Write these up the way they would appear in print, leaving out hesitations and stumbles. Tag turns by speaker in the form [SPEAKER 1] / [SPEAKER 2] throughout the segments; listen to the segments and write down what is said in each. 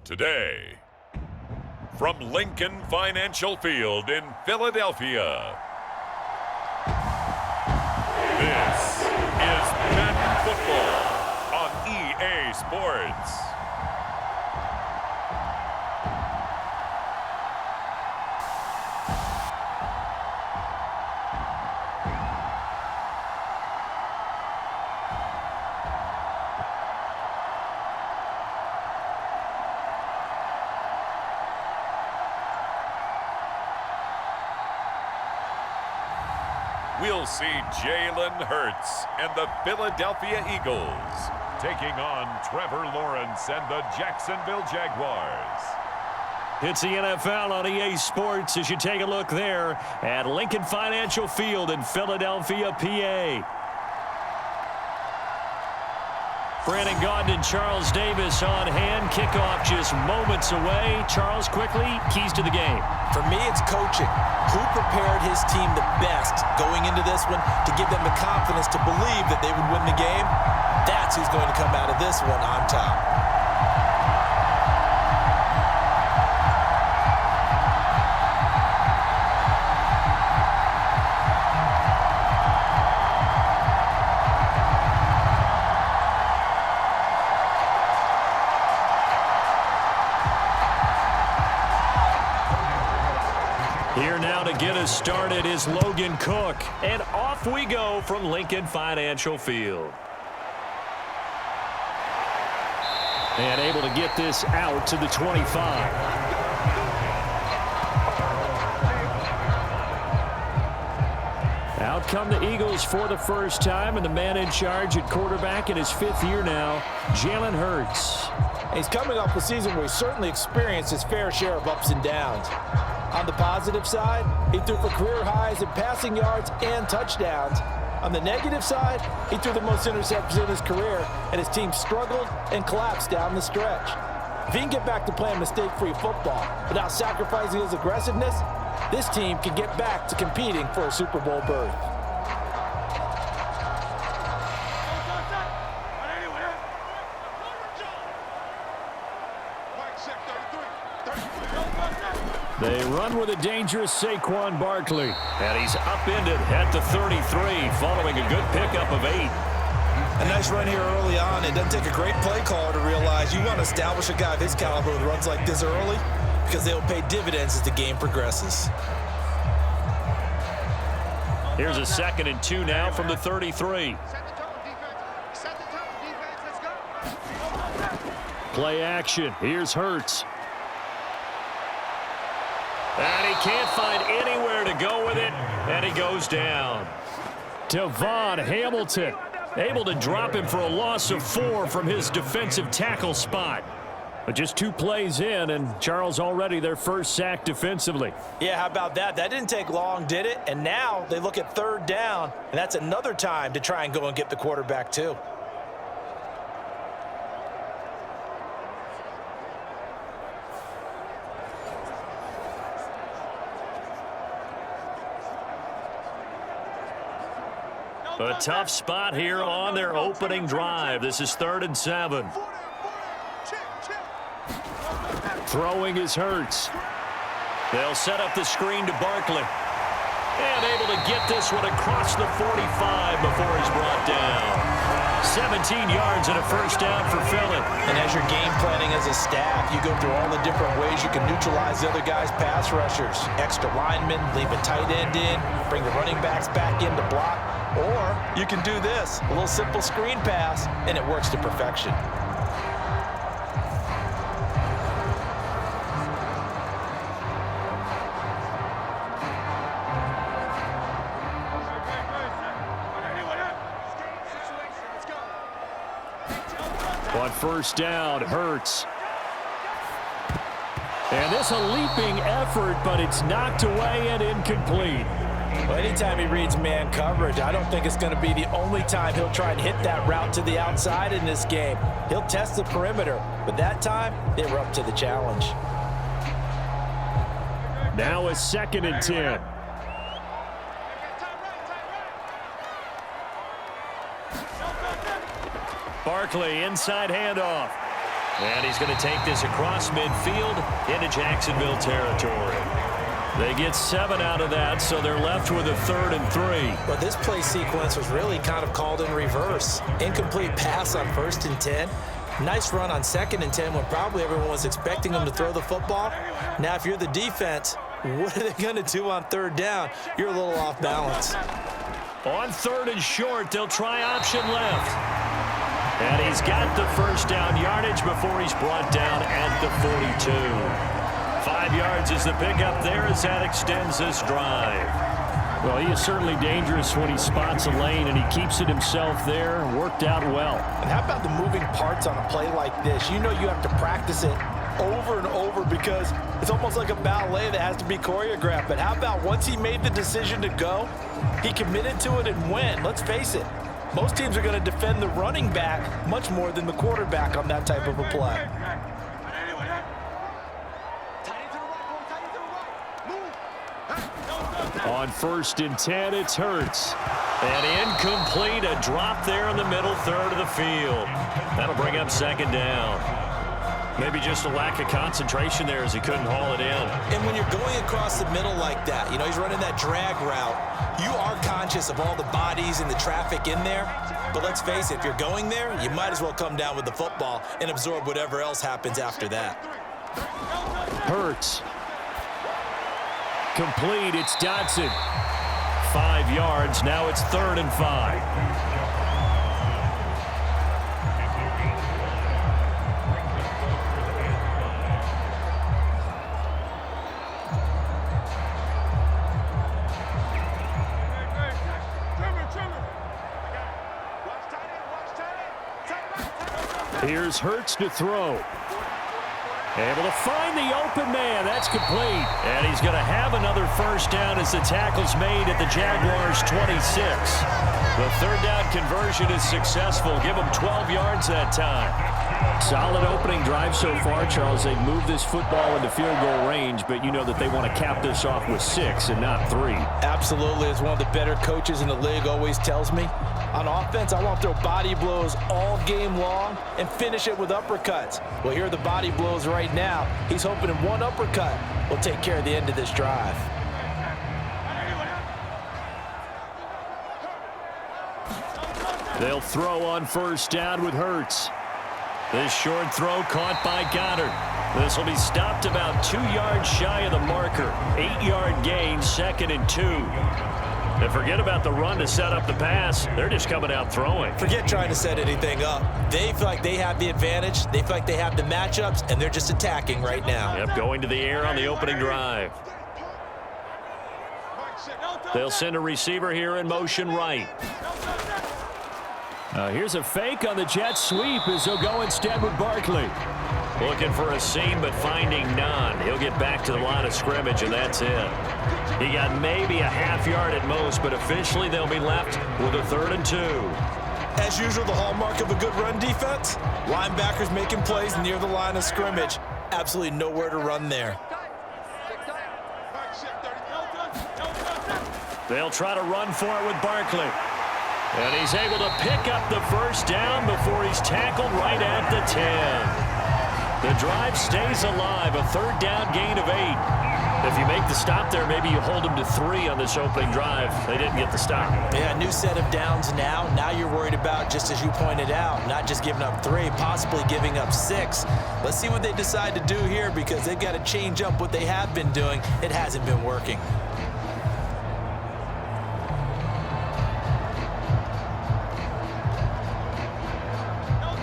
[SPEAKER 1] Today, from Lincoln Financial Field in Philadelphia, this is Madden Football on EA Sports. We'll see Jalen Hurts and the Philadelphia Eagles taking on Trevor Lawrence and the Jacksonville Jaguars.
[SPEAKER 2] It's the NFL on EA Sports as you take a look there at Lincoln Financial Field in Philadelphia, PA. Brandon Gaudin and Charles Davis on hand. Kickoff just moments away. Charles, quickly, keys to the game.
[SPEAKER 3] For me, it's coaching. Who prepared his team the best going into this one to give them the confidence to believe that they would win the game? That's who's going to come out of this one on top.
[SPEAKER 2] Here now to get us started is Logan Cook. And off we go from Lincoln Financial Field. And able to get this out to the 25. Out come the Eagles for the first time, and the man in charge at quarterback in his fifth year now, Jalen Hurts.
[SPEAKER 3] He's coming off a season where he certainly experienced his fair share of ups and downs. On the positive side, he threw for career highs in passing yards and touchdowns. On the negative side, he threw the most interceptions in his career, and his team struggled and collapsed down the stretch. If he can get back to playing mistake-free football without sacrificing his aggressiveness, this team can get back to competing for a Super Bowl berth.
[SPEAKER 2] They run with a dangerous Saquon Barkley. And he's upended at the 33 following a good pickup of 8.
[SPEAKER 3] A nice run here early on. It doesn't take a great play caller to realize you want to establish a guy of his caliber with runs like this early because they'll pay dividends as the game progresses.
[SPEAKER 2] Here's a 2nd and 2 now from the 33. Play action. Here's Hurts. And he can't find anywhere to go with it, and he goes down. DeVon Hamilton able to drop him for a loss of 4 from his defensive tackle spot. But just 2 plays in, and Charles already their first sack defensively.
[SPEAKER 3] Yeah, how about that? That didn't take long, did it? And now they look at 3rd down, and that's another time to try and go and get the quarterback too.
[SPEAKER 2] A tough spot here on their opening drive. This is 3rd and 7. Throwing is Hurts. They'll set up the screen to Barkley. And able to get this one across the 45 before he's brought down. 17 yards and a first down for Philly.
[SPEAKER 3] And as you're game planning as a staff, you go through all the different ways you can neutralize the other guy's pass rushers. Extra linemen, leave a tight end in, bring the running backs back in to block. Or you can do this, a little simple screen pass, and it works to perfection.
[SPEAKER 2] On first down, Hurts. And this a leaping effort, but it's knocked away and incomplete.
[SPEAKER 3] Well, anytime he reads man coverage, I don't think it's going to be the only time he'll try and hit that route to the outside in this game. He'll test the perimeter, but that time they were up to the challenge.
[SPEAKER 2] Now a 2nd and 10. Barkley inside handoff. And he's going to take this across midfield into Jacksonville territory. They get 7 out of that, so they're left with a 3rd and 3.
[SPEAKER 3] But this play sequence was really kind of called in reverse. Incomplete pass on 1st and 10. Nice run on 2nd and 10 when probably everyone was expecting them to throw the football. Now, if you're the defense, what are they going to do on 3rd down? You're a little off balance.
[SPEAKER 2] On 3rd and short, they'll try option left. And he's got the 1st down yardage before he's brought down at the 42. 5 yards is the pickup there as that extends this drive.
[SPEAKER 4] Well, he is certainly dangerous when he spots a lane, and he keeps it himself there. Worked out well.
[SPEAKER 3] And how about the moving parts on a play like this? You know you have to practice it over and over because it's almost like a ballet that has to be choreographed. But how about once he made the decision to go, he committed to it and went. Let's face it, most teams are going to defend the running back much more than the quarterback on that type of a play.
[SPEAKER 2] On 1st and 10, it's Hurts. And incomplete, a drop there in the middle 3rd of the field. That'll bring up 2nd down. Maybe just a lack of concentration there as he couldn't haul it in.
[SPEAKER 3] And when you're going across the middle like that, you know, he's running that drag route, you are conscious of all the bodies and the traffic in there. But let's face it, if you're going there, you might as well come down with the football and absorb whatever else happens after that.
[SPEAKER 2] Hurts. Complete, it's Dodson. 5 yards, now it's 3rd and 5. Here's Hurts to throw. Able to find the open man. That's complete. And he's going to have another 1st down as the tackle's made at the Jaguars' 26. The 3rd down conversion is successful. Give them 12 yards that time.
[SPEAKER 4] Solid opening drive so far, Charles. They've moved this football into field goal range, but you know that they want to cap this off with 6 and not 3.
[SPEAKER 3] Absolutely. As one of the better coaches in the league always tells me, on offense, I want to throw body blows all game long and finish it with uppercuts. Well, here are the body blows right now. He's hoping in one uppercut will take care of the end of this drive.
[SPEAKER 2] They'll throw on 1st down with Hurts. This short throw caught by Goddard. This will be stopped about 2 yards shy of the marker. 8-yard gain, 2nd and 2. And forget about the run to set up the pass. They're just coming out throwing.
[SPEAKER 3] Forget trying to set anything up. They feel like they have the advantage. They feel like they have the matchups, and they're just attacking right now.
[SPEAKER 2] Yep, going to the air on the opening drive. They'll send a receiver here in motion right.
[SPEAKER 4] Here's a fake on the jet sweep as he'll go instead with Barkley.
[SPEAKER 2] Looking for a seam, but finding none. He'll get back to the line of scrimmage, and that's it. He got maybe a half yard at most, but officially they'll be left with a 3rd and 2.
[SPEAKER 3] As usual, the hallmark of a good run defense, linebackers making plays near the line of scrimmage. Absolutely nowhere to run there.
[SPEAKER 2] They'll try to run for it with Barkley. And he's able to pick up the 1st down before he's tackled right at the 10. The drive stays alive, a 3rd down gain of 8. If you make the stop there, maybe you hold them to 3 on this opening drive. They didn't get the stop.
[SPEAKER 3] Yeah, new set of downs now. Now you're worried about, just as you pointed out, not just giving up 3, possibly giving up 6. Let's see what they decide to do here because they've got to change up what they have been doing. It hasn't been working.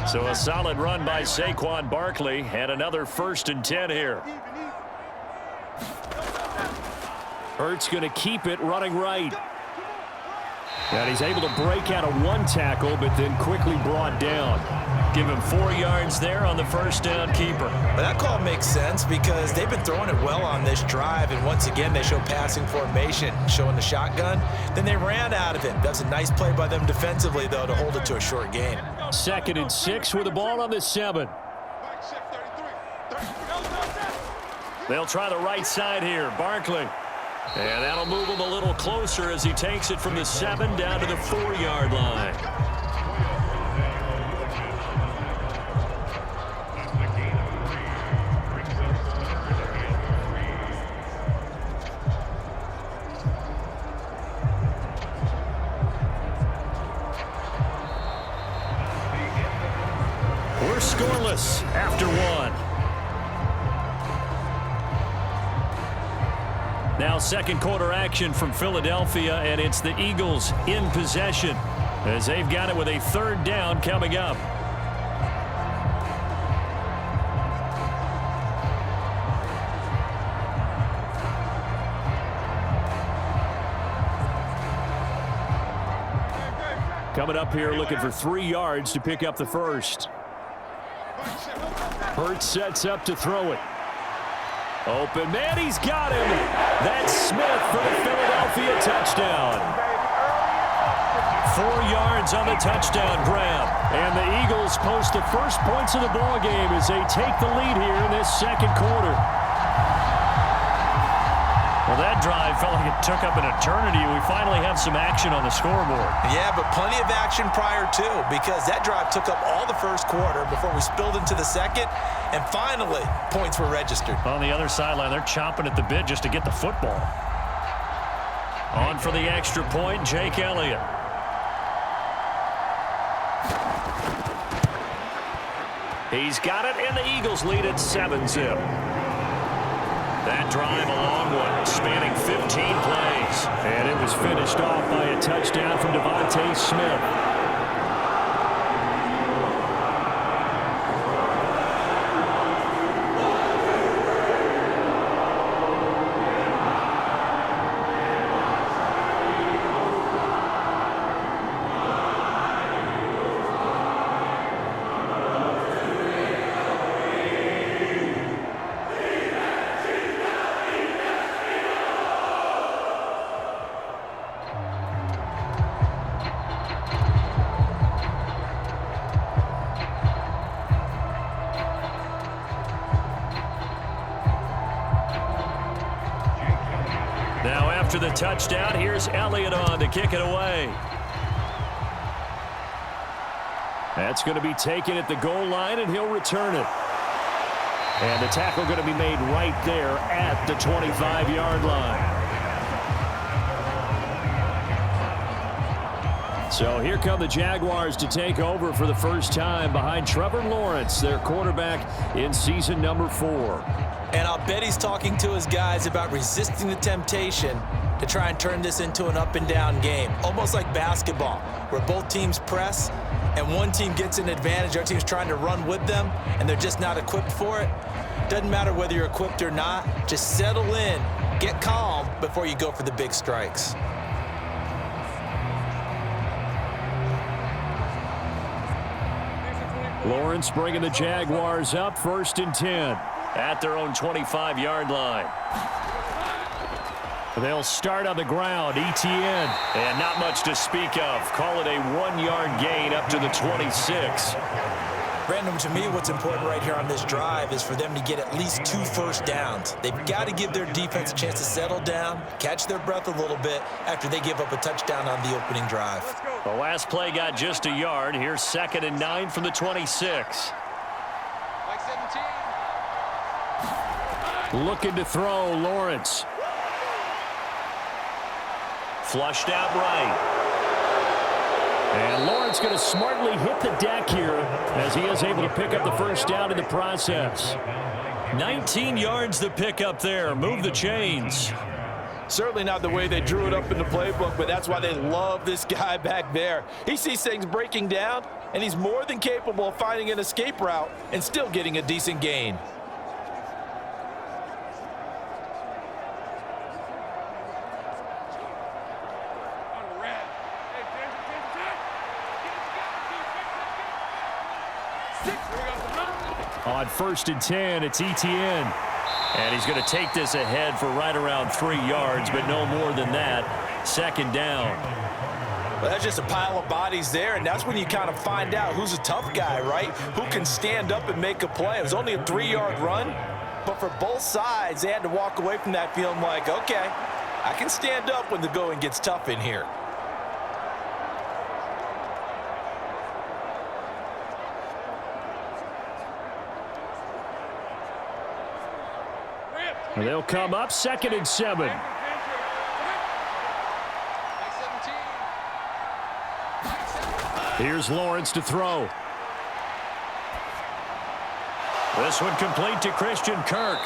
[SPEAKER 2] So a solid run by Saquon Barkley and another 1st and 10 here.
[SPEAKER 4] Hurts going to keep it running right. And he's able to break out of 1 tackle, but then quickly brought down.
[SPEAKER 2] Give him 4 yards there on the 1st down keeper.
[SPEAKER 3] But that call makes sense because they've been throwing it well on this drive, and once again they show passing formation, showing the shotgun. Then they ran out of it. That's a nice play by them defensively, though, to hold it to a short gain.
[SPEAKER 4] 2nd and 6 with the ball on the 7.
[SPEAKER 2] They'll try the right side here. Barkley. And that'll move him a little closer as he takes it from the 7 down to the 4-yard line. after one. Now second quarter action from Philadelphia, and it's the Eagles in possession as they've got it with a third down coming up. Coming up here looking for 3 yards to pick up the first. Hurts sets up to throw it. Open man, he's got him. That's Smith for the Philadelphia touchdown. 4 yards on the touchdown grab. And the Eagles post the first points of the ball game as they take the lead here in this second quarter. Well, that drive felt like it took up an eternity. We finally have some action on the scoreboard.
[SPEAKER 3] Yeah, but plenty of action prior to, because that drive took up all the first quarter before we spilled into the second, and finally, points were registered.
[SPEAKER 2] On the other sideline, they're chomping at the bit just to get the football. On for the extra point, Jake Elliott. He's got it, and the Eagles lead at 7-zip. That drive a long one, spanning 15 plays. And it was finished off by a touchdown from Devontae Smith. After the touchdown, here's Elliott on to kick it away. That's going to be taken at the goal line, and he'll return it. And the tackle going to be made right there at the 25-yard line. So here come the Jaguars to take over for the first time behind Trevor Lawrence, their quarterback in season number 4.
[SPEAKER 3] And I'll bet he's talking to his guys about resisting the temptation to try and turn this into an up-and-down game. Almost like basketball, where both teams press, and one team gets an advantage, our team's trying to run with them, and they're just not equipped for it. Doesn't matter whether you're equipped or not. Just settle in, get calm before you go for the big strikes.
[SPEAKER 2] Lawrence bringing the Jaguars up 1st and 10 at their own 25-yard line. They'll start on the ground. Etienne. And not much to speak of. Call it a 1-yard gain up to the 26.
[SPEAKER 3] Brandon, to me, what's important right here on this drive is for them to get at least 2 first downs. They've got to give their defense a chance to settle down, catch their breath a little bit after they give up a touchdown on the opening drive.
[SPEAKER 2] The last play got just a yard. Here's 2nd and 9 from the 26. Looking to throw, Lawrence. Flushed out right. And Lawrence going to smartly hit the deck here as he is able to pick up the first down in the process. 19 yards to pick up there. Move the chains.
[SPEAKER 3] Certainly not the way they drew it up in the playbook, but that's why they love this guy back there. He sees things breaking down, and he's more than capable of finding an escape route and still getting a decent gain.
[SPEAKER 2] On 1st and 10, it's Etienne. And he's going to take this ahead for right around 3 yards, but no more than that. 2nd down.
[SPEAKER 3] Well, that's just a pile of bodies there, and that's when you kind of find out who's a tough guy, right? Who can stand up and make a play. It was only a 3-yard run, but for both sides, they had to walk away from that feeling like, okay, I can stand up when the going gets tough in here.
[SPEAKER 2] They'll come up 2nd and 7. Here's Lawrence to throw. This one complete to Christian Kirk.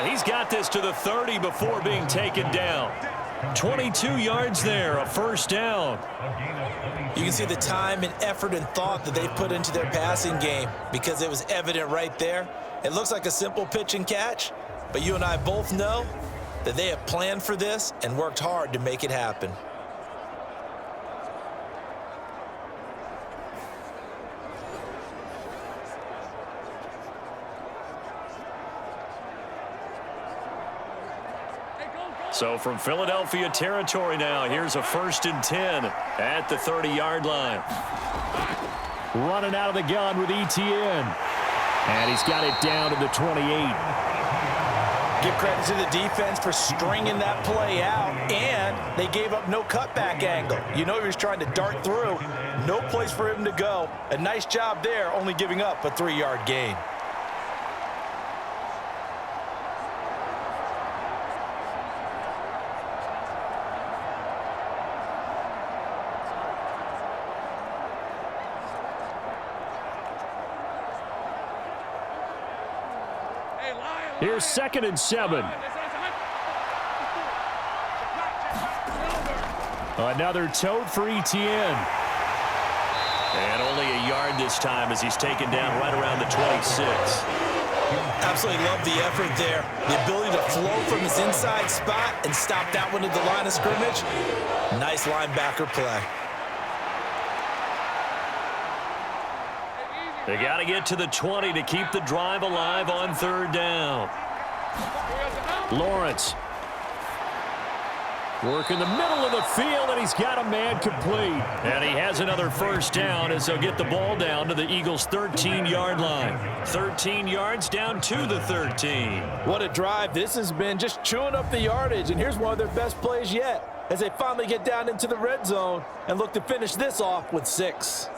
[SPEAKER 2] He's got this to the 30 before being taken down. 22 yards there, a first down.
[SPEAKER 3] You can see the time and effort and thought that they've put into their passing game because it was evident right there. It looks like a simple pitch and catch, but you and I both know that they have planned for this and worked hard to make it happen.
[SPEAKER 2] So from Philadelphia territory now, here's a 1st and 10 at the 30-yard line.
[SPEAKER 4] Running out of the gun with Etienne. And he's got it down to the 28.
[SPEAKER 3] Give credit to the defense for stringing that play out, and they gave up no cutback angle. You know he was trying to dart through. No place for him to go. A nice job there, only giving up a 3-yard gain.
[SPEAKER 4] Here's 2nd and 7. Another tote for Etienne.
[SPEAKER 2] And only a yard this time as he's taken down right around the 26.
[SPEAKER 3] Absolutely love the effort there. The ability to flow from his inside spot and stop that one at the line of scrimmage. Nice linebacker play.
[SPEAKER 2] They got to get to the 20 to keep the drive alive on 3rd down.
[SPEAKER 4] Lawrence. Work in the middle of the field, and he's got a man complete.
[SPEAKER 2] And he has another first down as they'll get the ball down to the Eagles' 13-yard line. 13 yards down to the 13.
[SPEAKER 3] What a drive this has been, just chewing up the yardage. And here's one of their best plays yet as they finally get down into the red zone and look to finish this off with 6.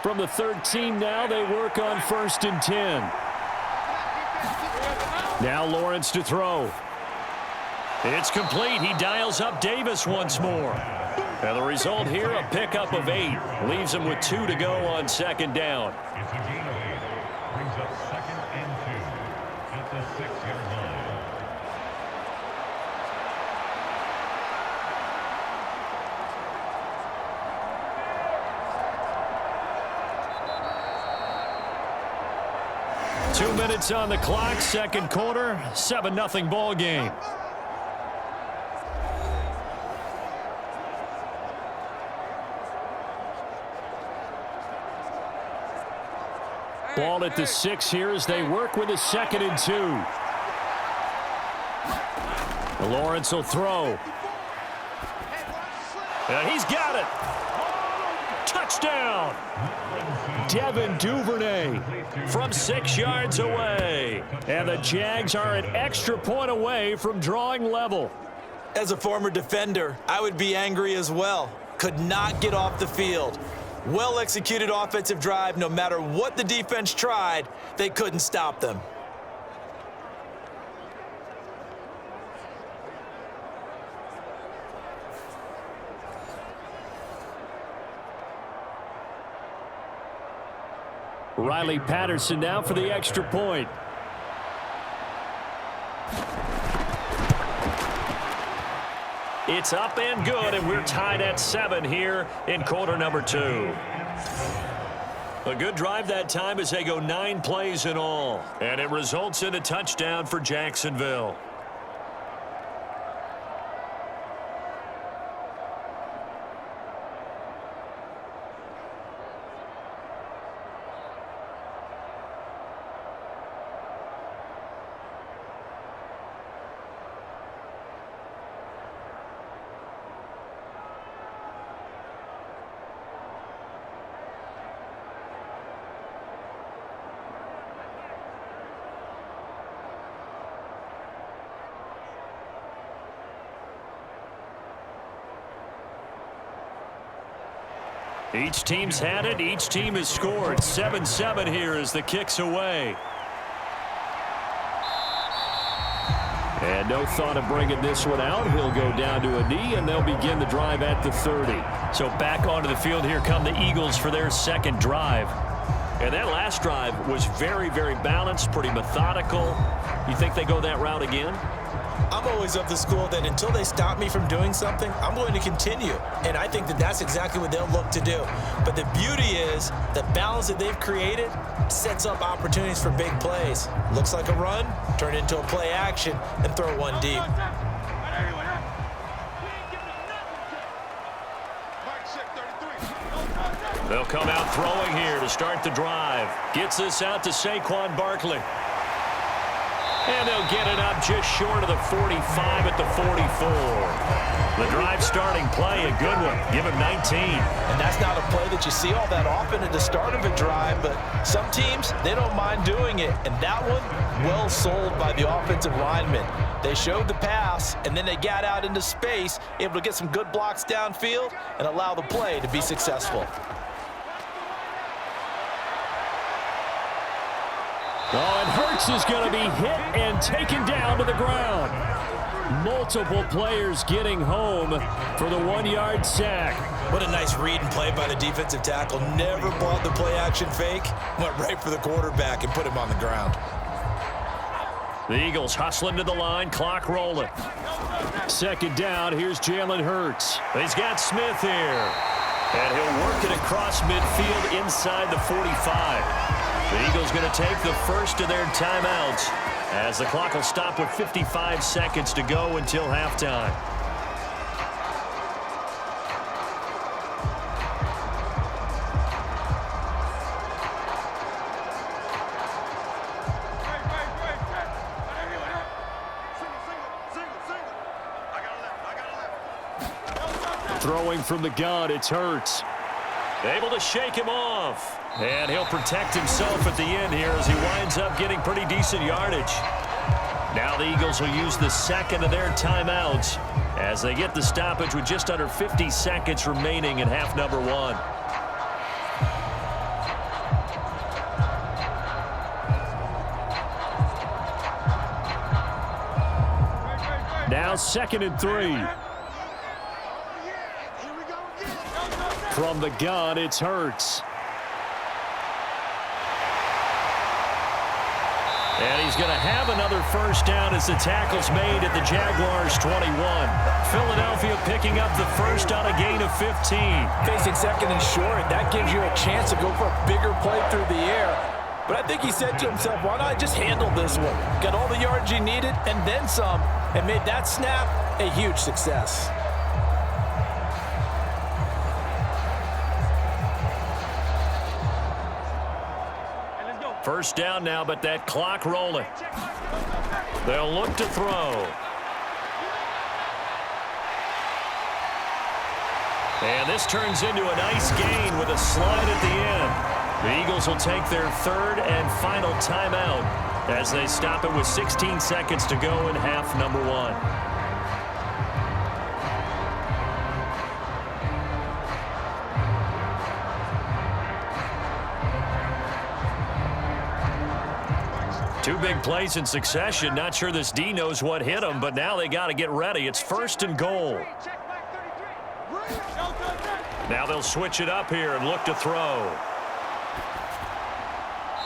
[SPEAKER 4] From the 13 now, they work on 1st and 10. Now Lawrence to throw.
[SPEAKER 2] It's complete. He dials up Davis once more. And the result here, a pickup of 8. Leaves him with 2 to go on 2nd down.
[SPEAKER 1] Brings up 2nd and 2 at the 6-yard line.
[SPEAKER 4] Two minutes on the clock, 2nd quarter, 7-0 ball game. Ball at the 6 here as they work with a 2nd and 2. Lawrence will throw.
[SPEAKER 2] And he's got it.
[SPEAKER 4] Touchdown! Devin Duvernay
[SPEAKER 2] From 6 yards away.
[SPEAKER 4] And the Jags are an extra point away from drawing level.
[SPEAKER 3] As a former defender, I would be angry as well. Could not get off the field. Well-executed offensive drive. No matter what the defense tried, they couldn't stop them.
[SPEAKER 4] Riley Patterson now for the extra point.
[SPEAKER 2] It's up and good, and we're tied at 7 here in quarter number 2. A good drive that time as they go 9 plays in all. And it results in a touchdown for Jacksonville. Each team's had it. Each team has scored. 7-7 here as the kick's away. And
[SPEAKER 4] And no thought of bringing this one out. He'll go down to a knee, and they'll begin the drive at the 30.
[SPEAKER 2] So back onto the field, here come the Eagles for their second drive. And that last drive was very, very balanced, pretty methodical. You think they go that route again?
[SPEAKER 3] I'm always of the school that until they stop me from doing something, I'm going to continue. And I think that that's exactly what they'll look to do. But the beauty is the balance that they've created sets up opportunities for big plays. Looks like a run, turn into a play action, and throw one deep.
[SPEAKER 2] They'll come out throwing here to start the drive. Gets this out to Saquon Barkley. And they'll get it up just short of the 45 at the 44. The drive starting play, a good one. Give him 19.
[SPEAKER 3] And that's not a play that you see all that often at the start of a drive, but some teams, they don't mind doing it. And that one, well sold by the offensive lineman. They showed the pass, and then they got out into space, able to get some good blocks downfield and allow the play to be successful.
[SPEAKER 4] Oh, and Hurts is going to be hit and taken down to the ground. Multiple players getting home for the 1-yard sack.
[SPEAKER 3] What a nice read and play by the defensive tackle. Never bought the play-action fake. Went right for the quarterback and put him on the ground.
[SPEAKER 2] The Eagles hustling to the line, clock rolling.
[SPEAKER 4] Second down, here's Jalen Hurts.
[SPEAKER 2] He's got Smith here. And he'll work it across midfield inside the 45. The Eagles going to take the first of their timeouts as the clock will stop with 55 seconds to go until halftime.
[SPEAKER 4] Throwing from the gun, it's Hurts.
[SPEAKER 2] Able to shake him off. And he'll protect himself at the end here as he winds up getting pretty decent yardage. Now the Eagles will use the second of their timeouts as they get the stoppage with just under 50 seconds remaining in half number one.
[SPEAKER 4] Now 2nd and 3. From the gun, it's Hurts.
[SPEAKER 2] And he's going to have another first down as the tackle's made at the Jaguars' 21. Philadelphia picking up the first on a gain of 15.
[SPEAKER 3] Facing second and short, that gives you a chance to go for a bigger play through the air. But I think he said to himself, why not just handle this one? Got all the yards he needed and then some, and made that snap a huge success.
[SPEAKER 2] First down now, but that clock rolling. They'll look to throw. And this turns into a nice gain with a slide at the end. The Eagles will take their third and final timeout as they stop it with 16 seconds to go in half number one. Two big plays in succession. Not sure this D knows what hit him, but now they got to get ready. It's 1st and goal. Now they'll switch it up here and look to throw.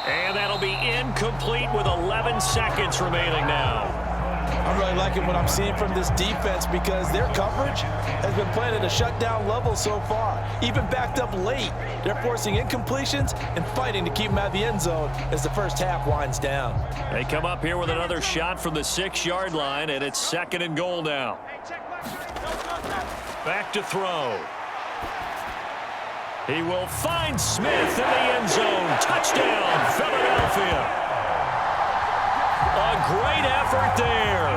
[SPEAKER 2] And that'll be incomplete with 11 seconds remaining now.
[SPEAKER 3] I'm really liking what I'm seeing from this defense because their coverage has been playing at a shutdown level so far. Even backed up late, they're forcing incompletions and fighting to keep them out of the end zone as the first half winds down.
[SPEAKER 2] They come up here with another shot from the 6-yard line, and it's 2nd and goal now. Back to throw. He will find Smith in the end zone. Touchdown, Philadelphia. A great effort there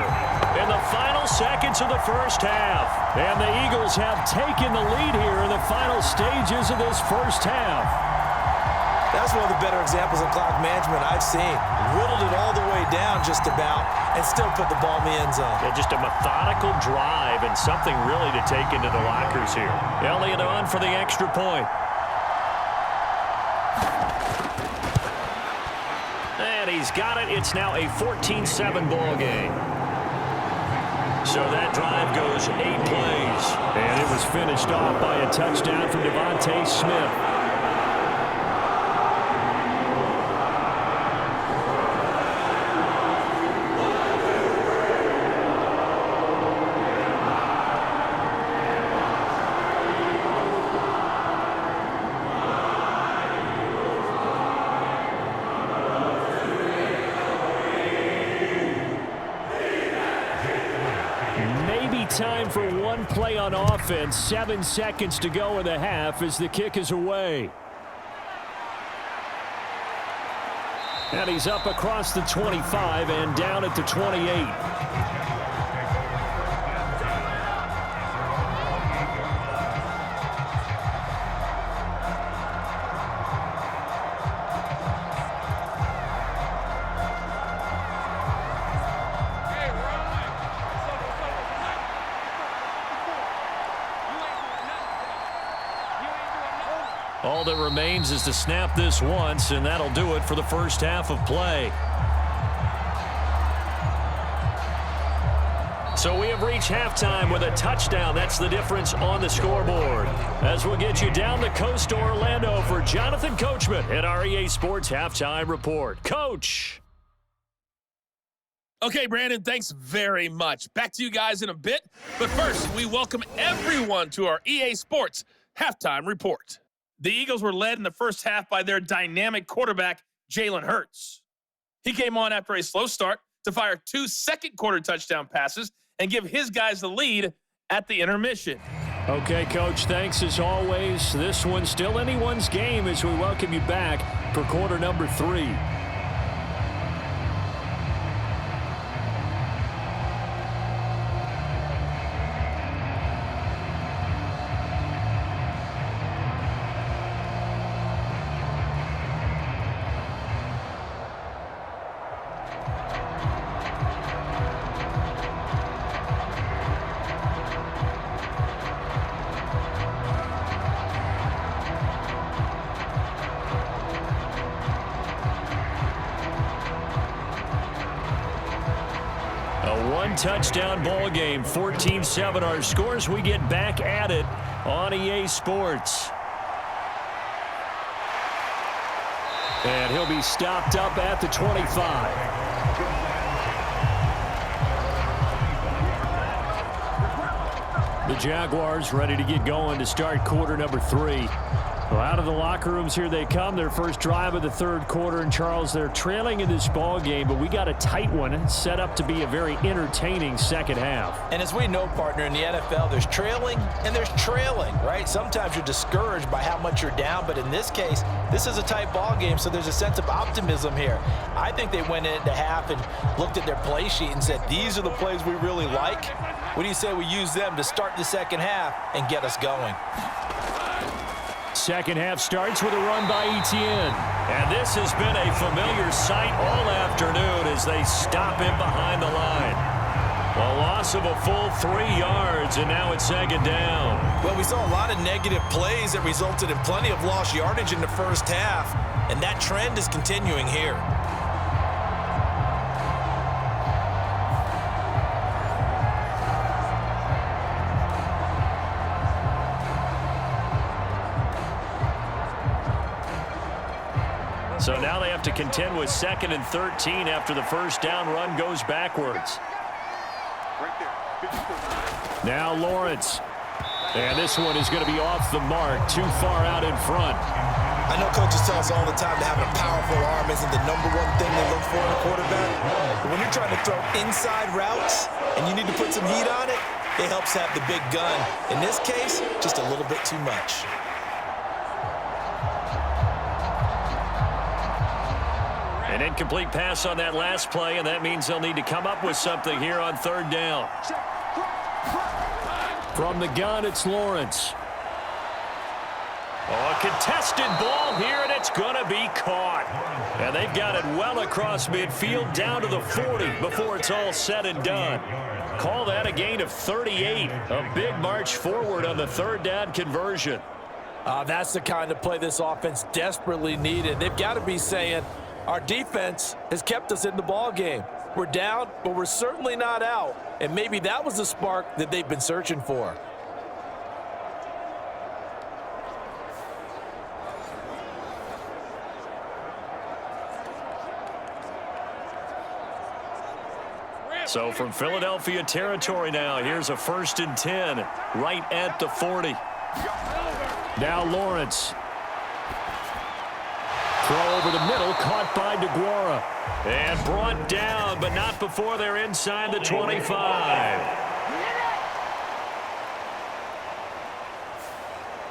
[SPEAKER 2] in the final seconds of the first half. And the Eagles have taken the lead here in the final stages of this first half.
[SPEAKER 3] That's one of the better examples of clock management I've seen. Whittled it all the way down just about and still put the ball in the end zone.
[SPEAKER 2] Yeah, just a methodical drive and something really to take into the lockers here. Elliott on for the extra point. And he's got it. It's now a 14-7 ball game. So that drive goes 8 plays.
[SPEAKER 4] And it was finished off by a touchdown from Devontae Smith. Time for one play on offense. 7 seconds to go in the half as the kick is away. And he's up across the 25 and down at the 28. All that remains is to snap this once, and that'll do it for the first half of play. So we have reached halftime with a touchdown. That's the difference on the scoreboard. As we'll get you down the coast to Orlando for Jonathan Coachman at our EA Sports Halftime Report. Coach.
[SPEAKER 5] Okay, Brandon, thanks very much. Back to you guys in a bit. But first, we welcome everyone to our EA Sports Halftime Report. The Eagles were led in the first half by their dynamic quarterback, Jalen Hurts. He came on after a slow start to fire 2 second-quarter touchdown passes and give his guys the lead at the intermission.
[SPEAKER 4] Okay, Coach, thanks as always. This one's still anyone's game as we welcome you back for quarter number 3. Touchdown ball game, 14-7 our scores. We get back at it on EA Sports. And he'll be stopped up at the 25. The Jaguars ready to get going to start quarter number 3. Well, out of the locker rooms here they come. Their first drive of the third quarter. And, Charles, they're trailing in this ball game, but we got a tight one set up to be a very entertaining second half.
[SPEAKER 3] And as we know, partner, in the NFL, there's trailing and there's trailing, right? Sometimes you're discouraged by how much you're down, but in this case, this is a tight ball game, so there's a sense of optimism here. I think they went into half and looked at their play sheet and said, these are the plays we really like. What do you say we use them to start the second half and get us going?
[SPEAKER 4] Second half starts with a run by Etienne.
[SPEAKER 2] And this has been a familiar sight all afternoon as they stop him behind the line. A loss of a full 3 yards, and now it's second down.
[SPEAKER 3] Well, we saw a lot of negative plays that resulted in plenty of lost yardage in the first half, and that trend is continuing here.
[SPEAKER 4] So now they have to contend with 2nd and 13 after the first down run goes backwards. Now Lawrence. And this one is going to be off the mark, too far out in front.
[SPEAKER 3] I know coaches tell us all the time that having a powerful arm isn't the #1 thing they look for in a quarterback. But when you're trying to throw inside routes and you need to put some heat on it, it helps have the big gun. In this case, just a little bit too much.
[SPEAKER 2] An incomplete pass on that last play, and that means they'll need to come up with something here on third down.
[SPEAKER 4] From the gun, it's Lawrence.
[SPEAKER 2] Oh, a contested ball here, and it's going to be caught. And they've got it well across midfield down to the 40 before it's all said and done. Call that a gain of 38. A big march forward on the third down conversion.
[SPEAKER 3] That's the kind of play this offense desperately needed. They've got to be saying, our defense has kept us in the ball game. We're down, but we're certainly not out. And maybe that was the spark that they've been searching for.
[SPEAKER 2] So from Philadelphia territory now, here's a 1st and 10 right at the 40.
[SPEAKER 4] Now Lawrence. Throw over the middle, caught by DeGuara.
[SPEAKER 2] And brought down, but not before they're inside the 25.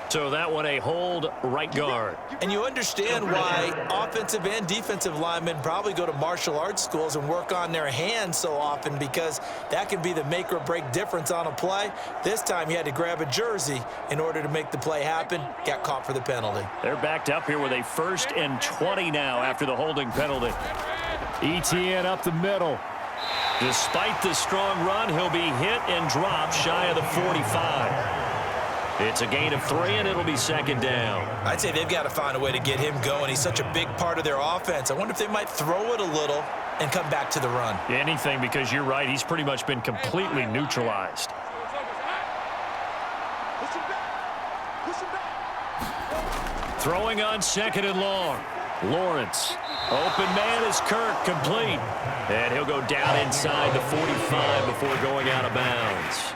[SPEAKER 2] So that one a hold right guard.
[SPEAKER 3] And you understand why offensive and defensive linemen probably go to martial arts schools and work on their hands so often, because that can be the make or break difference on a play. This time he had to grab a jersey in order to make the play happen. Got caught for the penalty.
[SPEAKER 2] They're backed up here with a 1st and 20 now after the holding penalty.
[SPEAKER 4] ETN up the middle.
[SPEAKER 2] Despite the strong run, he'll be hit and dropped shy of the 45. It's a gain of 3, and it'll be 2nd down.
[SPEAKER 3] I'd say they've got to find a way to get him going. He's such a big part of their offense. I wonder if they might throw it a little and come back to the run.
[SPEAKER 2] Anything, because you're right. He's pretty much been completely neutralized. Throwing on 2nd and long. Lawrence. Open man is Kirk, complete. And he'll go down inside the 45 before going out of bounds.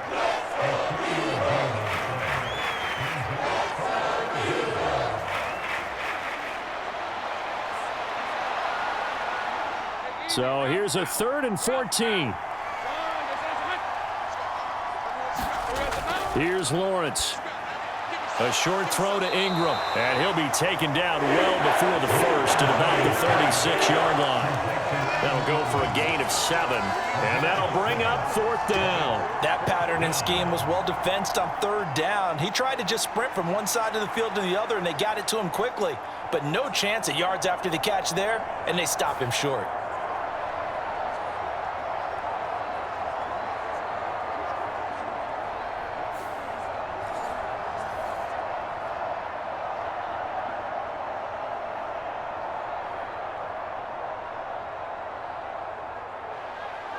[SPEAKER 4] So here's a 3rd and 14. Here's Lawrence. A short throw to Ingram. And he'll be taken down well before the 1st at about the 36-yard line. That'll go for a gain of 7. And that'll bring up 4th down.
[SPEAKER 3] That pattern and scheme was well defensed on 3rd down. He tried to just sprint from one side of the field to the other, and they got it to him quickly. But no chance at yards after the catch there, and they stop him short.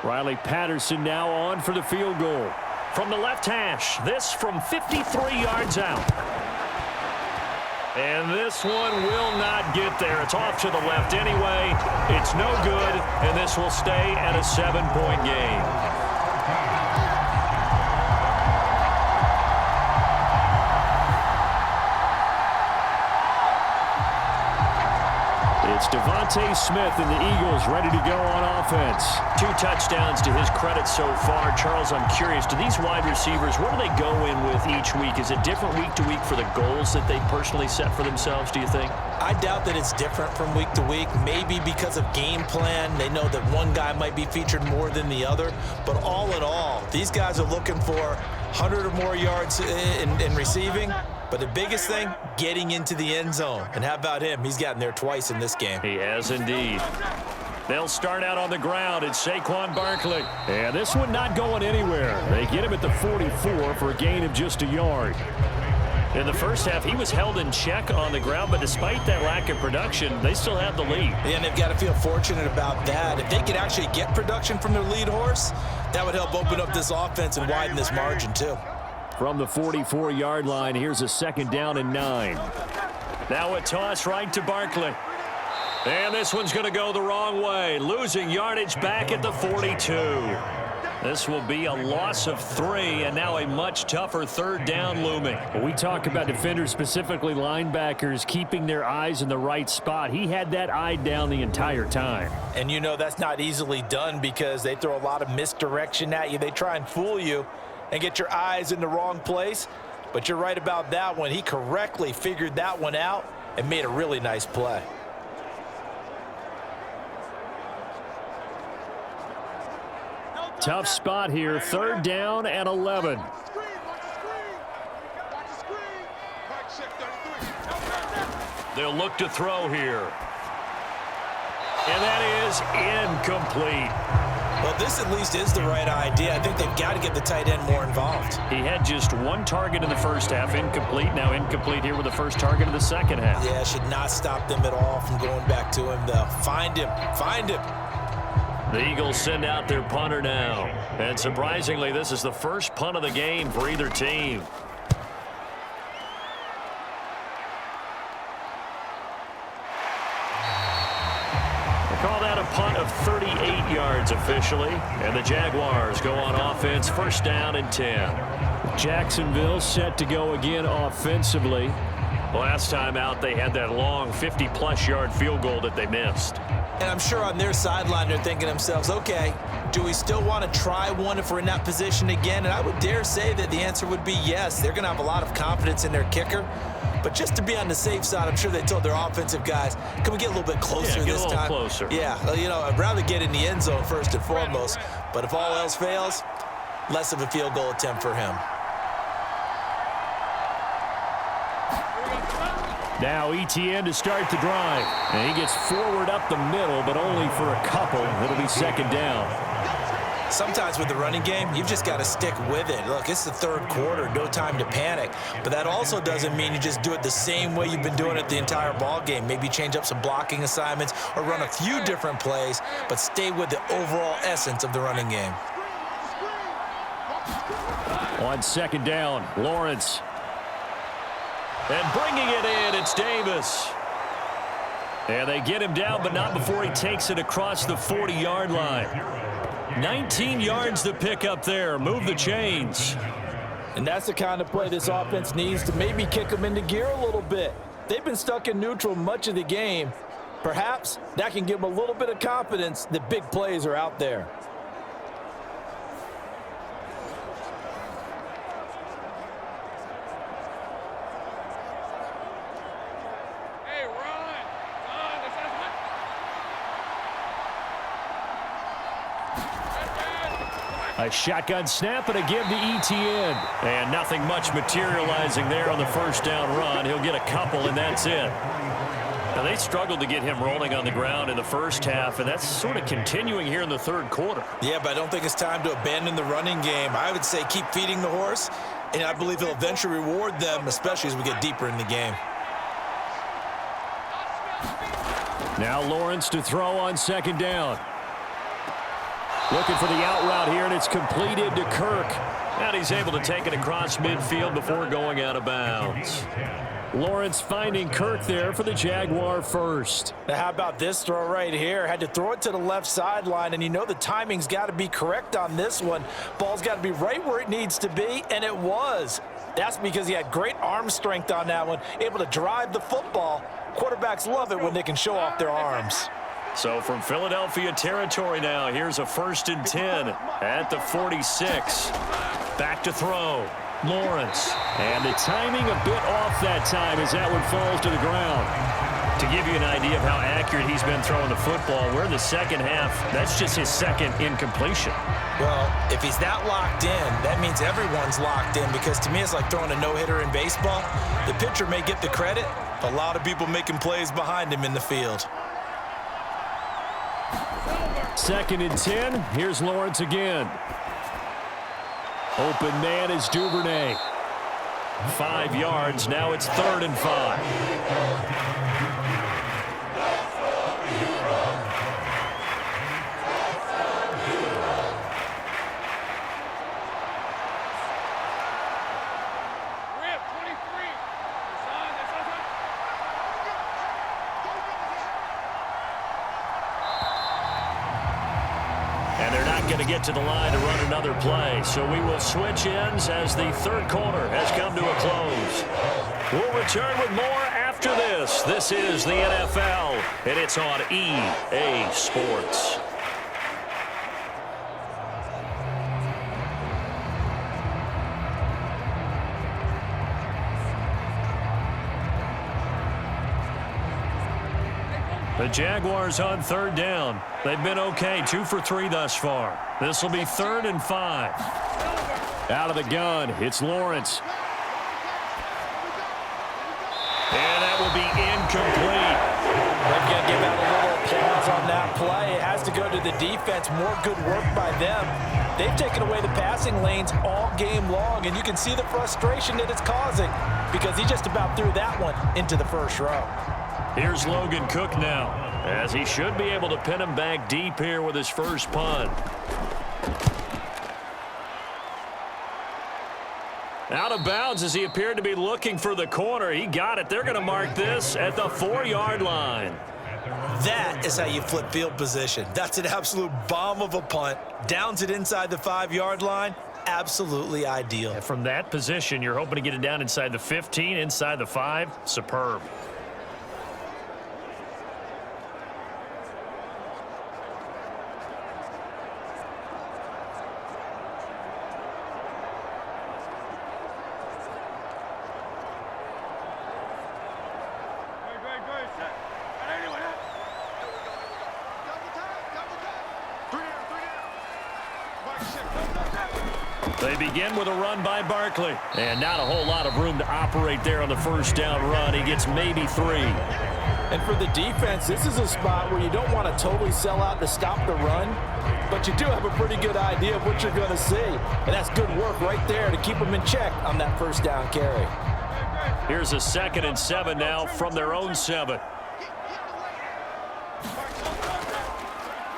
[SPEAKER 4] Riley Patterson now on for the field goal.
[SPEAKER 2] From the left hash, this from 53 yards out. And this one will not get there. It's off to the left anyway. It's no good, and this will stay at a 7-point game.
[SPEAKER 4] It's Devontae Smith and the Eagles ready to go on offense.
[SPEAKER 2] 2 touchdowns to his credit so far. Charles, I'm curious, do these wide receivers, where do they go in with each week? Is it different week to week for the goals that they personally set for themselves, do you think?
[SPEAKER 3] I doubt that it's different from week to week. Maybe because of game plan, they know that one guy might be featured more than the other. But all in all, these guys are looking for 100 or more yards in receiving. But the biggest thing, getting into the end zone. And how about him? He's gotten there twice in this game.
[SPEAKER 2] He has indeed. They'll start out on the ground. It's Saquon Barkley.
[SPEAKER 4] And this one not going anywhere. They get him at the 44 for a gain of just a yard.
[SPEAKER 2] In the first half, he was held in check on the ground, but despite that lack of production, they still have the lead.
[SPEAKER 3] And they've got to feel fortunate about that. If they could actually get production from their lead horse, that would help open up this offense and widen this margin too.
[SPEAKER 4] From the 44-yard line, here's a 2nd down and 9.
[SPEAKER 2] Now a toss right to Barkley. And this one's going to go the wrong way, losing yardage back at the 42. This will be a loss of 3, and now a much tougher 3rd down looming.
[SPEAKER 4] When we talk about defenders, specifically linebackers, keeping their eyes in the right spot, he had that eye down the entire time.
[SPEAKER 3] And you know that's not easily done because they throw a lot of misdirection at you. They try and fool you and get your eyes in the wrong place. But you're right about that one. He correctly figured that one out and made a really nice play.
[SPEAKER 4] Tough spot here, 3rd down and 11.
[SPEAKER 2] They'll look to throw here. And that is incomplete.
[SPEAKER 3] Well, this at least is the right idea. I think they've got to get the tight end more involved.
[SPEAKER 2] He had just 1 target in the first half, incomplete. Now incomplete here with the first target of the second half.
[SPEAKER 3] Yeah, should not stop them at all from going back to him, though. Find him. Find him.
[SPEAKER 2] The Eagles send out their punter now. And surprisingly, this is the first punt of the game for either team. They call that a punt of 38 yards officially. And the Jaguars go on offense, first down and 10.
[SPEAKER 4] Jacksonville set to go again offensively.
[SPEAKER 2] Last time out, they had that long 50-plus yard field goal that they missed.
[SPEAKER 3] And I'm sure on their sideline they're thinking to themselves, okay, do we still want to try one if we're in that position again? And I would dare say that the answer would be yes. They're going to have a lot of confidence in their kicker. But just to be on the safe side, I'm sure they told their offensive guys, can we get a little bit closer this time?
[SPEAKER 2] Closer.
[SPEAKER 3] Yeah, you know, I'd rather get in the end zone first and foremost. But if all else fails, less of a field goal attempt for him.
[SPEAKER 4] Now ETN to start the drive. And he gets forward up the middle, but only for a couple. It'll be second down.
[SPEAKER 3] Sometimes with the running game, you've just got to stick with it. Look, it's the third quarter, no time to panic. But that also doesn't mean you just do it the same way you've been doing it the entire ball game. Maybe change up some blocking assignments or run a few different plays, but stay with the overall essence of the running game.
[SPEAKER 4] On second down, Lawrence.
[SPEAKER 2] And bringing it in, it's Davis. And they get him down, but not before he takes it across the 40-yard line. 19 yards to pick up there. Move the chains.
[SPEAKER 3] And that's the kind of play this offense needs to maybe kick them into gear a little bit. They've been stuck in neutral much of the game. Perhaps that can give them a little bit of confidence that big plays are out there.
[SPEAKER 4] A shotgun snap and a give to ETN.
[SPEAKER 2] And nothing much materializing there on the first down run. He'll get a couple, and that's it. Now, they struggled to get him rolling on the ground in the first half, and that's sort of continuing here in the third quarter.
[SPEAKER 3] Yeah, but I don't think it's time to abandon the running game. I would say keep feeding the horse, and I believe he'll eventually reward them, especially as we get deeper in the game.
[SPEAKER 4] Now Lawrence to throw on second down. Looking for the out route here, and it's completed to Kirk.
[SPEAKER 2] And he's able to take it across midfield before going out of bounds.
[SPEAKER 4] Lawrence finding Kirk there for the Jaguar first.
[SPEAKER 3] Now how about this throw right here? Had to throw it to the left sideline, and you know the timing's got to be correct on this one. Ball's got to be right where it needs to be, and it was. That's because he had great arm strength on that one, able to drive the football. Quarterbacks love it when they can show off their arms.
[SPEAKER 2] So from Philadelphia territory now, here's a 1st and 10 at the 46. Back to throw. Lawrence.
[SPEAKER 4] And the timing a bit off that time as that one falls to the ground.
[SPEAKER 2] To give you an idea of how accurate he's been throwing the football, we're in the second half. That's just his second incompletion.
[SPEAKER 3] Well, if he's that locked in, that means everyone's locked in, because to me it's like throwing a no-hitter in baseball. The pitcher may get the credit, but a lot of people making plays behind him in the field.
[SPEAKER 4] 2nd and 10. Here's Lawrence again. Open man is Duvernay.
[SPEAKER 2] 5 yards. Now it's 3rd and 5. Going to get to the line to run another play. So we will switch ends as the third quarter has come to a close. We'll return with more after this. This is the NFL, and it's on EA Sports. The Jaguars on 3rd down. They've been okay, 2 for 3 thus far. This will be 3rd and 5.
[SPEAKER 4] Out of the gun, it's Lawrence.
[SPEAKER 2] And that will be incomplete.
[SPEAKER 3] They're going to give out a little applause on that play. It has to go to the defense. More good work by them. They've taken away the passing lanes all game long, and you can see the frustration that it's causing because he just about threw that one into the first row.
[SPEAKER 2] Here's Logan Cook now. as he should be able to pin him back deep here with his first punt. Out of bounds as he appeared to be looking for the corner. He got it. They're going to mark this at the 4-yard line.
[SPEAKER 3] That is how you flip field position. That's an absolute bomb of a punt. Downs it inside the 5-yard line. Absolutely ideal.
[SPEAKER 2] And from that position, you're hoping to get it down inside the 15, inside the 5. Superb. They begin with a run by Barkley. And not a whole lot of room to operate there on the first down run. He gets maybe 3.
[SPEAKER 3] And for the defense, this is a spot where you don't want to totally sell out to stop the run, but you do have a pretty good idea of what you're going to see. And that's good work right there to keep them in check on that first down carry.
[SPEAKER 2] Here's a 2nd and 7 now from their own 7.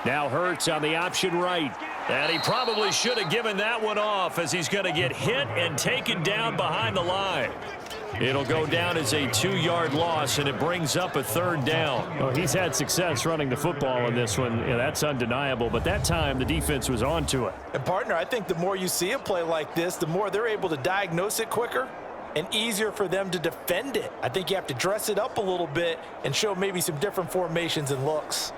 [SPEAKER 2] Now Hurts on the option right. And he probably should have given that one off as he's going to get hit and taken down behind the line. It'll go down as a 2-yard loss, and it brings up a 3rd down.
[SPEAKER 4] Well, he's had success running the football in this one. Yeah, that's undeniable. But that time, the defense was onto it.
[SPEAKER 3] And, partner, I think the more you see a play like this, the more they're able to diagnose it quicker and easier for them to defend it. I think you have to dress it up a little bit and show maybe some different formations and looks.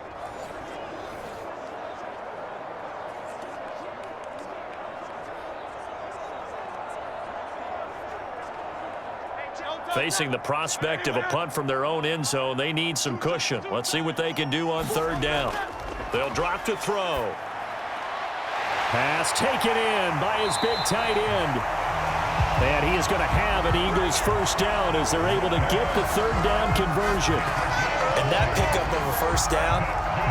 [SPEAKER 2] Facing the prospect of a punt from their own end zone, they need some cushion. Let's see what they can do on 3rd down. They'll drop to throw.
[SPEAKER 4] Pass taken in by his big tight end. And he is going to have an Eagles first down as they're able to get the 3rd down conversion.
[SPEAKER 3] And that pickup of a first down,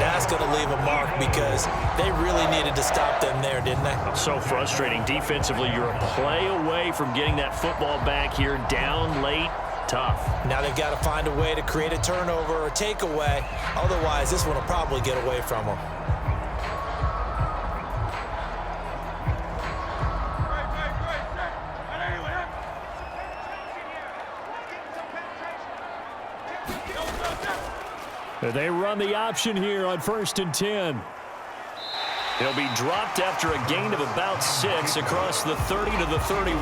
[SPEAKER 3] that's going to leave a mark because they really needed to stop them there, didn't they?
[SPEAKER 2] So frustrating. Defensively, you're a play away from getting that football back here down late. Tough.
[SPEAKER 3] Now they've got to find a way to create a turnover or takeaway. Otherwise, this one will probably get away from them.
[SPEAKER 4] They run the option here on 1st and 10.
[SPEAKER 2] He'll be dropped after a gain of about 6 across the 30 to the 31.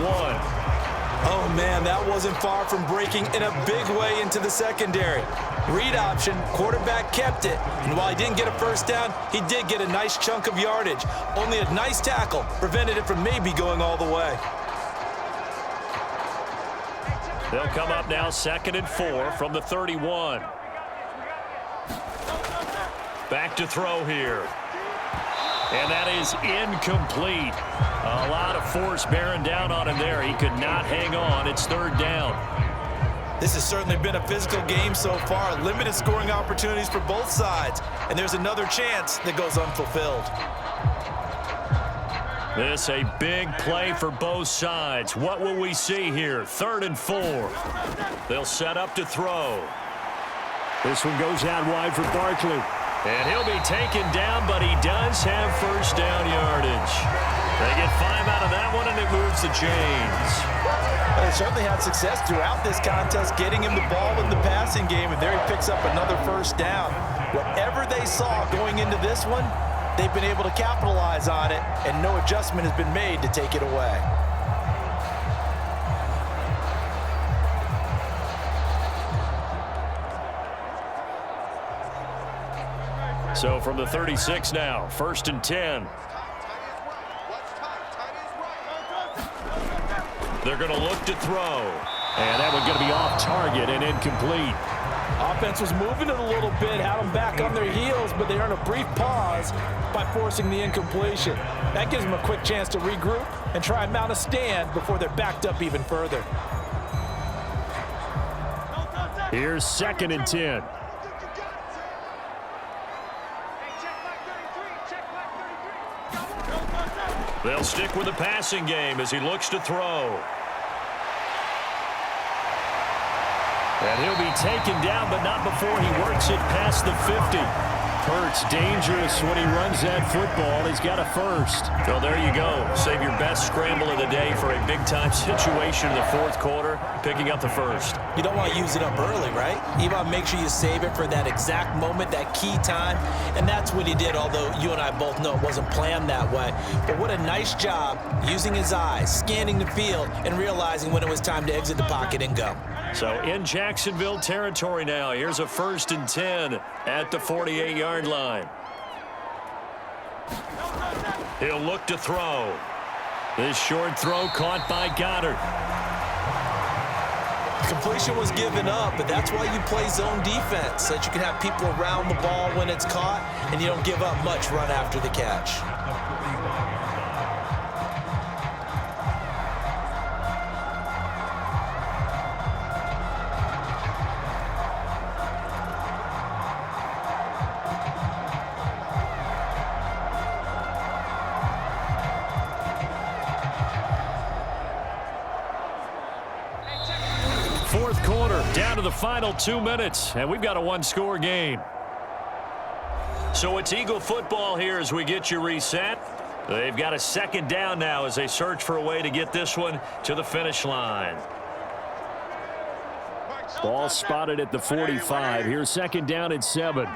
[SPEAKER 3] Oh, man, that wasn't far from breaking in a big way into the secondary. Read option, quarterback kept it. And while he didn't get a first down, he did get a nice chunk of yardage. Only a nice tackle prevented it from maybe going all the way.
[SPEAKER 2] They'll come up now 2nd and 4 from the 31. Back to throw here. And that is incomplete. A lot of force bearing down on him there. He could not hang on. It's 3rd down.
[SPEAKER 3] This has certainly been a physical game so far. Limited scoring opportunities for both sides. And there's another chance that goes unfulfilled.
[SPEAKER 2] This a big play for both sides. What will we see here? 3rd and 4. They'll set up to throw.
[SPEAKER 4] This one goes out wide for Barkley.
[SPEAKER 2] And he'll be taken down, but he does have first down yardage. They get 5 out of that one, and it moves the chains.
[SPEAKER 3] They certainly had success throughout this contest, getting him the ball in the passing game, and there he picks up another first down. Whatever they saw going into this one, they've been able to capitalize on it, and no adjustment has been made to take it away.
[SPEAKER 2] So from the 36 now, 1st and 10. They're going to look to throw.
[SPEAKER 4] And that one's going to be off target and incomplete.
[SPEAKER 3] Offense was moving it a little bit, had them back on their heels, but they earned a brief pause by forcing the incompletion. That gives them a quick chance to regroup and try and mount a stand before they're backed up even further.
[SPEAKER 4] Here's 2nd and 10.
[SPEAKER 2] They'll stick with the passing game as he looks to throw. And he'll be taken down, but not before he works it past the 50. Hurts dangerous when he runs that football. He's got a first.
[SPEAKER 4] Well, there you go. Save your best scramble of the day for a big-time situation in the fourth quarter, picking up the first.
[SPEAKER 3] You don't want to use it up early, right? You want to make sure you save it for that exact moment, that key time. And that's what he did, although you and I both know it wasn't planned that way. But what a nice job using his eyes, scanning the field, and realizing when it was time to exit the pocket and go.
[SPEAKER 2] So in Jacksonville territory now, here's a 1st and 10 at the 48-yard line. He'll look to throw. This short throw caught by Goddard.
[SPEAKER 3] Completion was given up, but that's why you play zone defense, so that you can have people around the ball when it's caught, and you don't give up much run after the catch.
[SPEAKER 2] Fourth quarter, down to the final 2 minutes, and we've got a one-score game. So it's Eagle football here as we get you reset. They've got a 2nd down now as they search for a way to get this one to the finish line.
[SPEAKER 4] Ball spotted at the 45. Here's 2nd down and 7.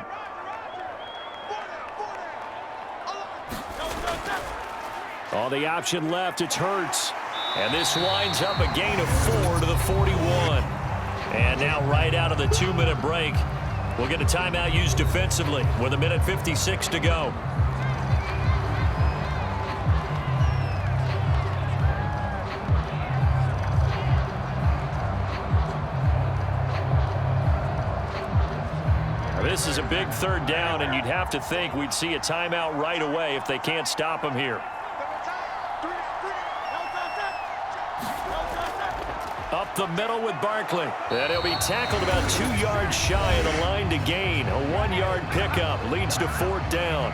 [SPEAKER 4] On the option left, it's Hurts. And this winds up a gain of 4 to the 41. And now right out of the 2-minute break, we'll get a timeout used defensively with 1:56 to go. Now, this is a big 3rd down, and you'd have to think we'd see a timeout right away if they can't stop him here. Up the middle with Barkley. And he'll be tackled about 2 yards shy of the line to gain. A 1-yard pickup leads to 4th down.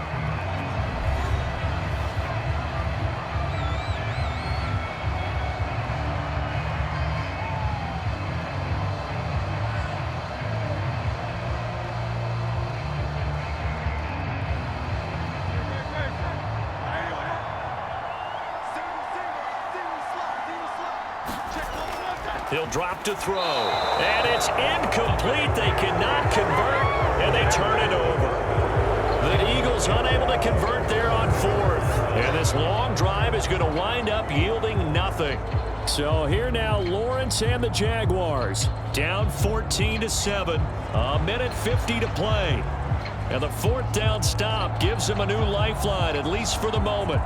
[SPEAKER 4] He'll drop to throw. And it's incomplete. They cannot convert, and they turn it over. The Eagles unable to convert there on 4th. And this long drive is going to wind up yielding nothing. So here now, Lawrence and the Jaguars. Down 14-7. 1:50 to play. And the 4th down stop gives them a new lifeline, at least for the moment.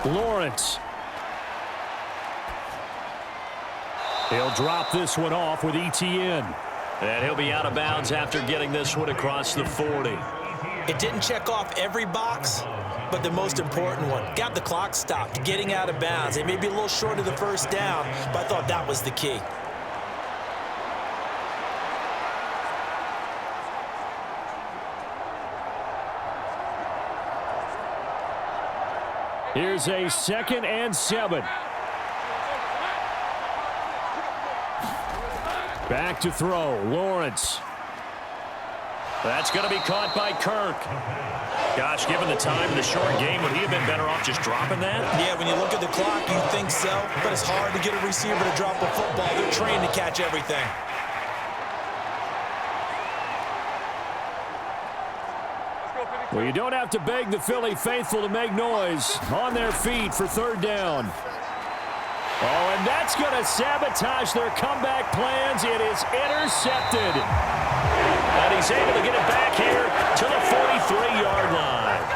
[SPEAKER 4] Lawrence. He'll drop this one off with ETN. And he'll be out of bounds after getting this one across the 40.
[SPEAKER 3] It didn't check off every box, but the most important one. Got the clock stopped, getting out of bounds. It may be a little short of the 1st down, but I thought that was the key.
[SPEAKER 4] Here's a 2nd and 7. Back to throw, Lawrence.
[SPEAKER 2] That's going to be caught by Kirk. Gosh, given the time in the short game, would he have been better off just dropping that?
[SPEAKER 3] Yeah, when you look at the clock, you think so, but it's hard to get a receiver to drop a football. They're trained to catch everything.
[SPEAKER 4] Well, you don't have to beg the Philly faithful to make noise. On their feet for 3rd down. Oh, and that's going to sabotage their comeback plans. It is intercepted.
[SPEAKER 2] And he's able to get it back here to the 43-yard line.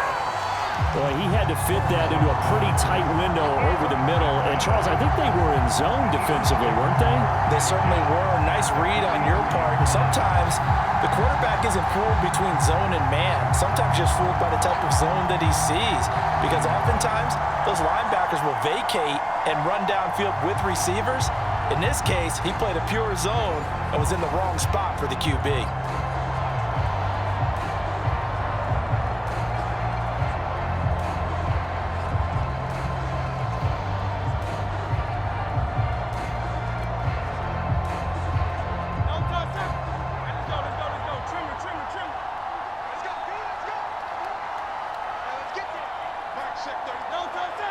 [SPEAKER 4] Well, he had to fit that into a pretty tight window over the middle. And, Charles, I think they were in zone defensively, weren't they?
[SPEAKER 3] They certainly were. Nice read on your part. And sometimes the quarterback isn't fooled between zone and man. Sometimes just fooled by the type of zone that he sees. Because oftentimes those linebackers will vacate and run downfield with receivers. In this case, he played a pure zone and was in the wrong spot for the QB.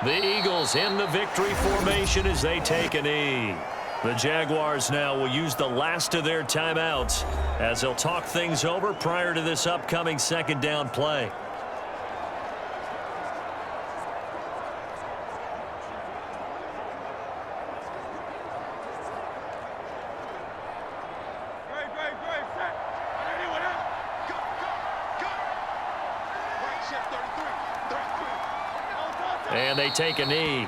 [SPEAKER 2] The Eagles in the victory formation as they take a knee. The Jaguars now will use the last of their timeouts as they'll talk things over prior to this upcoming second down play. And they take a knee.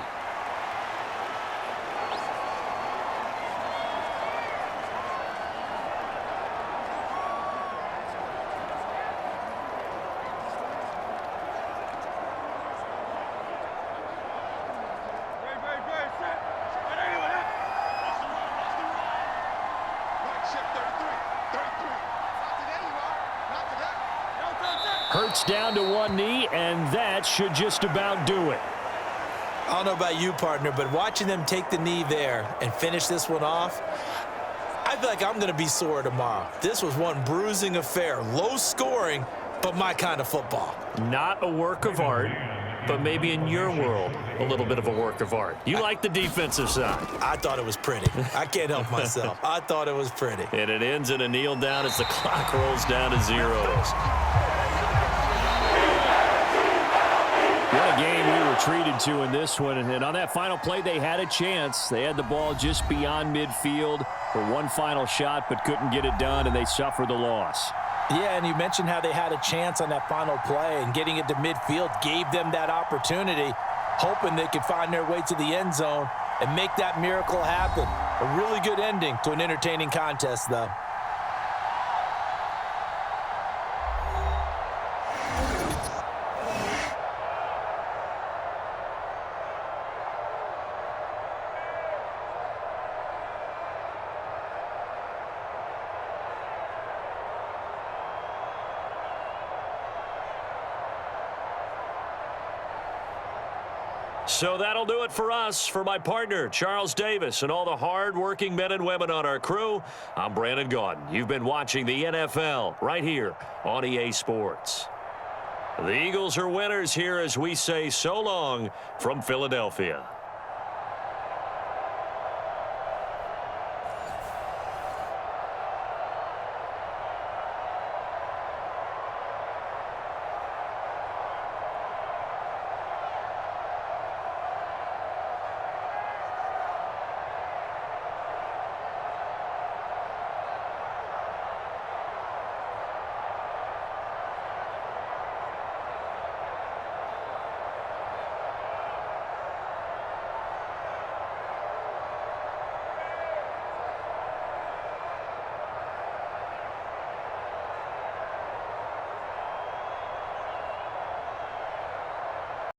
[SPEAKER 2] Hurts down to one knee, and that should just about do it.
[SPEAKER 3] I don't know about you, partner, but watching them take the knee there and finish this one off, I feel like I'm going to be sore tomorrow. This was one bruising affair. Low scoring, but my kind of football.
[SPEAKER 2] Not a work of art, but maybe in your world, a little bit of a work of art. You like the defensive side.
[SPEAKER 3] I thought it was pretty. I can't help myself. I thought it was pretty.
[SPEAKER 2] And it ends in a kneel down as the clock rolls down to zeros.
[SPEAKER 4] What a game we were treated to in this one. And on that final play, they had a chance. They had the ball just beyond midfield for one final shot, but couldn't get it done, and they suffered the loss.
[SPEAKER 3] Yeah, and you mentioned how they had a chance on that final play, and getting it to midfield gave them that opportunity, hoping they could find their way to the end zone and make that miracle happen. A really good ending to an entertaining contest, though.
[SPEAKER 2] So that'll do it for us. For my partner, Charles Davis, and all the hard-working men and women on our crew, I'm Brandon Gaudin. You've been watching the NFL right here on EA Sports. The Eagles are winners here as we say so long from Philadelphia.